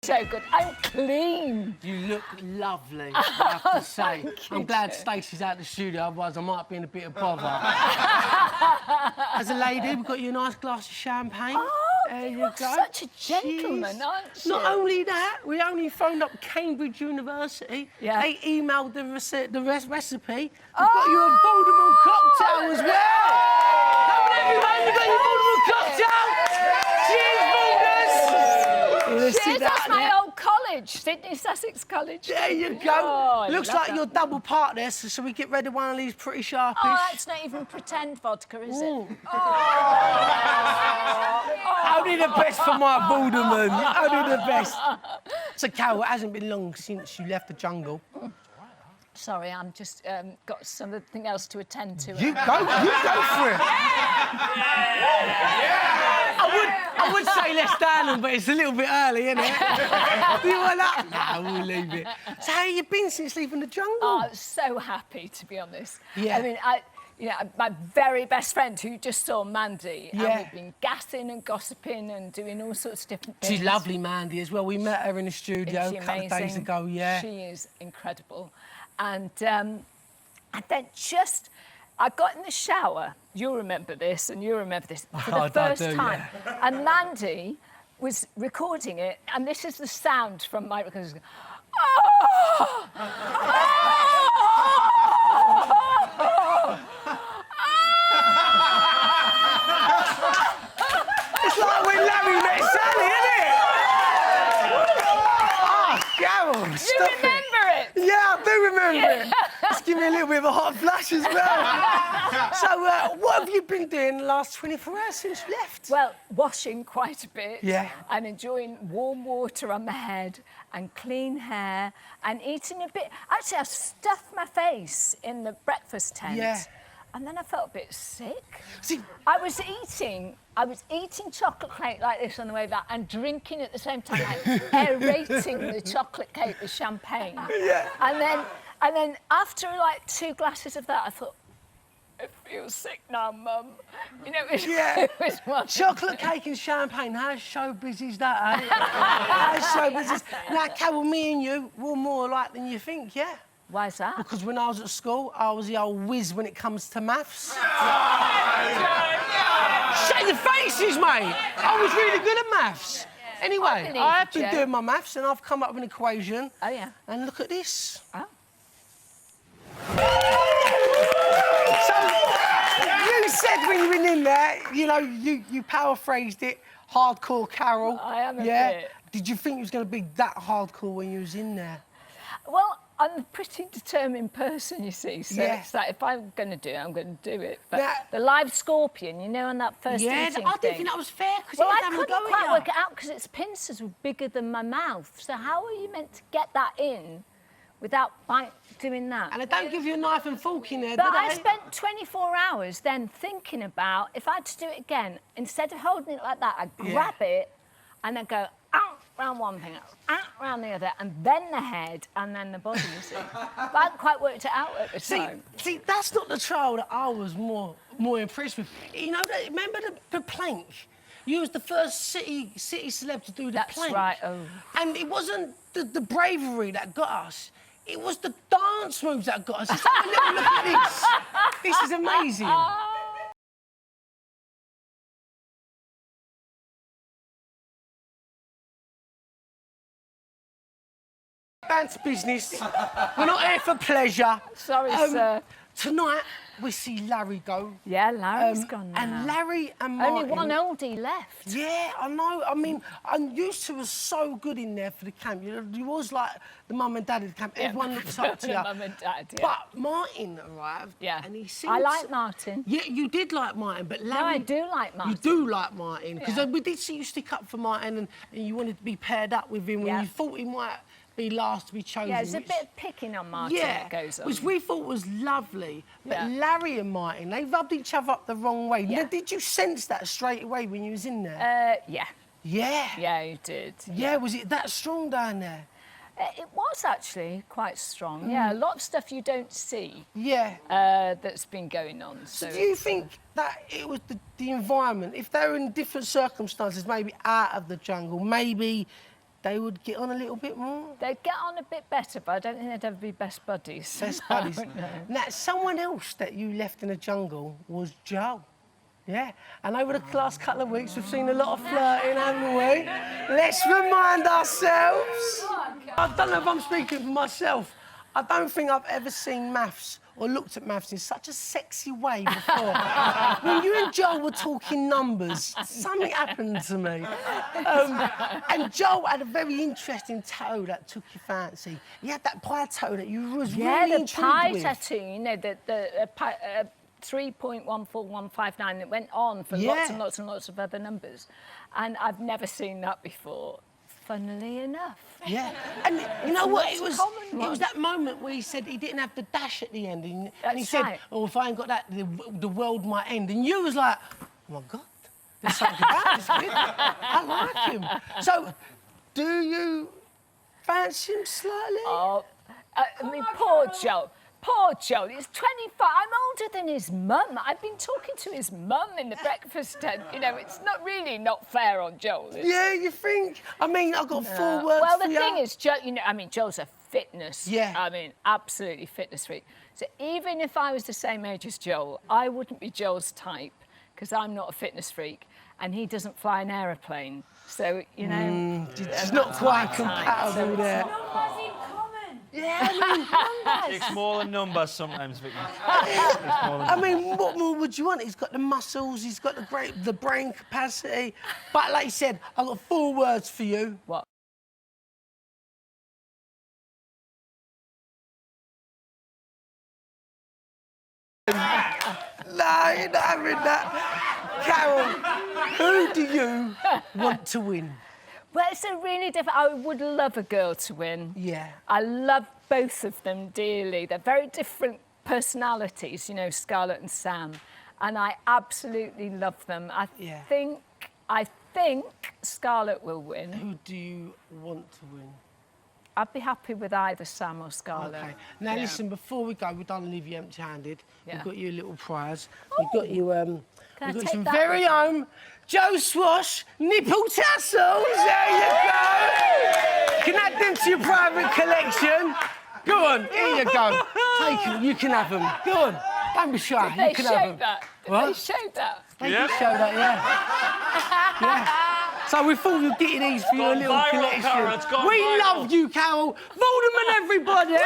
so good. I'm clean. You look lovely, I have to say. I'm glad Joe. Stacey's out the studio, otherwise I might be in a bit of bother. As a lady, we've got you a nice glass of champagne. Oh, there you you are go. such a gentleman, Cheers. aren't you? Not only that, we only phoned up Cambridge University. Yeah. They emailed the recipe. We've got you a Vorderman cocktail as well. Come on, everyone, we've got your Vorderman cocktail. Cheers, Vorders. Cheers, that's my old college, Sydney Sussex College. There you go. Oh, I Looks love like that. you're double part there, so shall we get rid of one of these pretty sharpish? Oh, that's not even pretend vodka, is it? Only the best for my Vorderman. Only the best. So, Carol, it hasn't been long since you left the jungle. Sorry, I'm just got something else to attend to. You go for it. I would say let's stand them, but it's a little bit early, isn't it? Do you want that? No, we'll leave it. So how you been since leaving the jungle? Oh, I'm so happy, to be honest. Yeah. I mean, my very best friend who just saw Mandy, and Yeah. we've been gassing and gossiping and doing all sorts of different things. She's lovely, Mandy, as well. We met her in the studio Isn't she a couple of days amazing? ago, yeah. She is incredible. And then just, I got in the shower, you'll remember this, and you'll remember this, for the I first do, time. yeah. And Mandy was recording it, and this is the sound from my recording. It's like when Larry met Sally, isn't it? Oh, Carol, You stop it. remember it? Yeah, I do remember it. It's giving me a little bit of a hot flash as well. So, what have you been doing the last 24 hours since you left? Well, washing quite a bit. Yeah. And enjoying warm water on my head and clean hair and eating a bit. Actually, I stuffed my face in the breakfast tent. Yeah. And then I felt a bit sick. See, I was eating chocolate cake like this on the way back and drinking at the same time, like aerating the chocolate cake with champagne. Yeah. And then after like 2 glasses of that, I thought, I feel sick now, Mum. You know, Yeah. it was one. chocolate cake and champagne, how showbiz is that, eh? How showbiz is... Now, Carol, me and you, we're more alike than you think, yeah? Why is that? Because when I was at school, I was the old whiz when it comes to maths. Shut your faces, mate! I was really good at maths. Anyway, believe I have you, been Joe. doing my maths and I've come up with an equation. Oh, yeah. And look at this. Oh. So, you said when you went in there, you know, you paraphrased it, hardcore Carol. I am a yeah? bit. Did you think it was going to be that hardcore when you was in there? Well, I'm a pretty determined person, you see. So Yeah. it's like, if I'm going to do it, I'm going to do it. But Now- the live scorpion, you know, on that first Yeah, eating I thing. didn't think that was fair because Well, it I was having a couldn't go quite at work you. it out because its pincers were bigger than my mouth. So how are you meant to get that in without doing that? And they don't give you a knife and fork in there, But do they? I spent 24 hours then thinking about, if I had to do it again, instead of holding it like that, I'd grab it and then go out round one thing, out round the other, and then the head, and then the body, you see. But I hadn't quite worked it out at the time. See, that's not the trial that I was more impressed with. You know, remember the plank? You was the first city celeb to do the That's plank. right, oh. And it wasn't the bravery that got us. It was the dance moves that got us. It's like, look at this. This is amazing. Back to business. We're not here for pleasure. Sorry, sir. Tonight, we see Larry go. Yeah, Larry's gone now. And Larry and Martin... Only one oldie left. Yeah, I know. I mean, used to was so good in there for the camp. You was like the mum and dad of the camp. Everyone looks up to you. Mum and dad, yeah. But Martin arrived. Yeah. And he seemed... I like Martin. Yeah, you did like Martin, but Larry... No, I do like Martin. You do like Martin. Because Yeah. we did see you stick up for Martin and you wanted to be paired up with him when Yeah. you thought he might be last to be chosen. Yeah, there's a which- bit of picking on Martin that goes on. which we thought was lovely. But Yeah. Larry and Martin, they rubbed each other up the wrong way. Yeah. Now, did you sense that straight away when you was in there? Yeah. Yeah. Yeah, you did. Yeah, was it that strong down there? It was actually quite strong. Yeah, a lot of stuff you don't see Yeah. that's been going on. So Do you think that it was the environment, if they were in different circumstances, maybe out of the jungle, maybe they would get on a little bit more? They'd get on a bit better, but I don't think they'd ever be best buddies. Best buddies. No. Now, someone else that you left in the jungle was Joe. Yeah, and over the last couple of weeks, we've seen a lot of flirting, haven't we? Let's remind ourselves. I don't know if I'm speaking for myself. I don't think I've ever seen maths or looked at maths in such a sexy way before. When you and Joe were talking numbers, something happened to me. And Joe had a very interesting tattoo that took your fancy. He had that pie tattoo that you was really the intrigued pie with. tattoo, you know, the 3.14159 that went on for lots and lots and lots of other numbers. And I've never seen that before, funnily enough. Yeah, and you know what? It not a was common one. that moment where he said he didn't have the dash at the end, and he That's said, right. "Oh, if I ain't got that, the world might end." And you was like, "Oh my God, there's something about this kid. I like him." So, do you fancy him slightly? Oh, I mean, poor Joe. Poor Joe, he's 25. I'm older than his mum. I've been talking to his mum in the breakfast tent. You know, it's not fair on Joe. Yeah, you think? I mean, I've got 4 words Well, for the you. thing is, Joe, you know, I mean, Joe's a fitness. Yeah. I mean, absolutely fitness freak. So even if I was the same age as Joel, I wouldn't be Joel's type because I'm not a fitness freak and he doesn't fly an aeroplane. So, you know... it's not quite compatible there. Yeah, I mean, It's more than numbers sometimes, Vicky. I mean, what more would you want? He's got the muscles, he's got the brain capacity. But like you said, I've got 4 words for you. What? No, you're not having that. Carol, who do you want to win? Well, it's a really different... I would love a girl to win. Yeah. I love both of them dearly. They're very different personalities, you know, Scarlett and Sam. And I absolutely love them. I think Scarlett will win. Who do you want to win? I'd be happy with either Sam or Scarlett. Okay. Now, listen, before we go, we don't leave you empty-handed. Yeah. We've got you a little prize. We've got you, Can I we've got take some that very with own Joe Swash nipple tassels. There you go. You can add them to your private collection. Go on, here you go. Take them, you can have them. Go on, don't be shy, They you can have showed them. that. What? They showed that. They did show that, yeah. So we thought we'd get these for your Gone little viral, collection. Cara, it's gone We viral. love you, Carol. Vorderman, everybody.